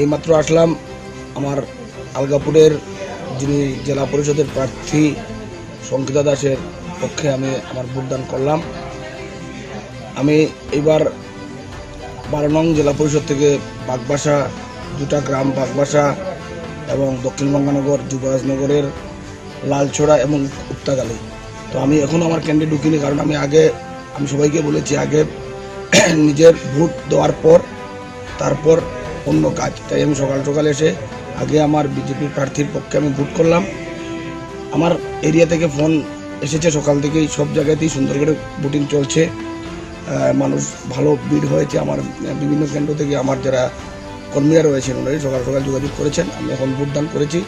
এইমাত্র আসলাম আমার আলগাপুরের যিনি জেলা পরিষদের প্রার্থী সংকিতা দাসের পক্ষে আমি আমার ভোটদান করলাম। আমি এইবার 12 নং জেলা পরিষদ থেকে বাগবাসা, দুটা গ্রাম বাগবাসা এবং দক্ষিণ গঙ্গানগর, যুবরাজনগরের লালছড়া এবং উত্তাগালি। তো আমি এখনও আমার কেন্দ্রে ঢুকিনি, কারণ আমি সবাইকে বলেছি আগে নিজের ভোট দেওয়ার পর তারপর অন্য কাজ। তাই আমি সকাল সকাল এসে আগে আমার বিজেপি প্রার্থীর পক্ষে আমি ভোট করলাম। আমার এরিয়া থেকে ফোন এসেছে সকাল থেকেই, সব জায়গাতেই সুন্দর করে ভোটিং চলছে, মানুষ ভালো ভিড় হয়েছে। আমার বিভিন্ন কেন্দ্র থেকে আমার যারা কর্মীরা রয়েছেন ওনারাই সকাল সকাল যোগাযোগ করেছেন। আমি এখন ভোটদান করেছি,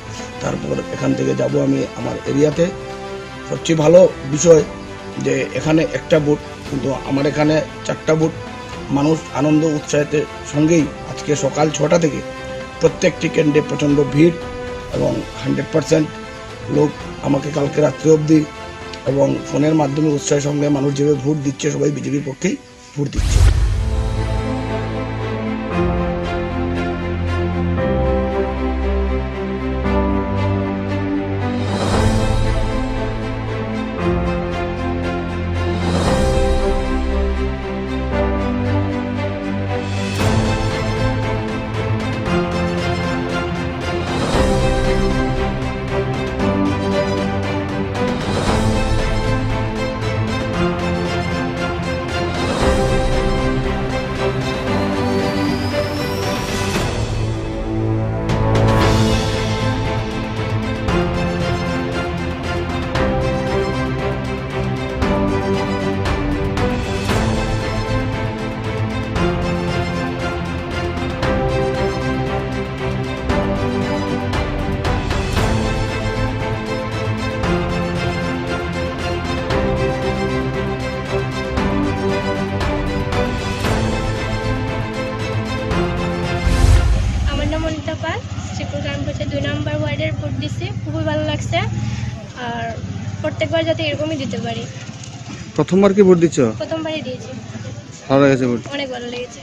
তারপর এখান থেকে যাব আমি আমার এরিয়াতে। সবচেয়ে ভালো বিষয় যে এখানে একটা ভোট, কিন্তু আমার এখানে 4টা ভোট। মানুষ আনন্দ উৎসাহের সঙ্গেই আজকে সকাল 6টা থেকে প্রত্যেকটি কেন্দ্রে প্রচণ্ড ভিড় এবং 100% লোক আমাকে কালকে রাত্রে অবধি এবং ফোনের মাধ্যমে উৎসাহের সঙ্গে মানুষ যেভাবে ভোট দিচ্ছে, সবাই বিজেপির পক্ষেই ভোট দিচ্ছে। গ্রাম পঞ্চায়েত 2 নম্বর ওয়ার্ডের ভোট দিচ্ছি, খুবই ভালো লাগছে। আর প্রত্যেকবার যাতে এরকমই দিতে পারি। প্রথমবার কি ভোট দিচ্ছ? প্রথমবারই দিয়েছি। ভালো লেগেছে ভোট? অনেক ভালো লেগেছে।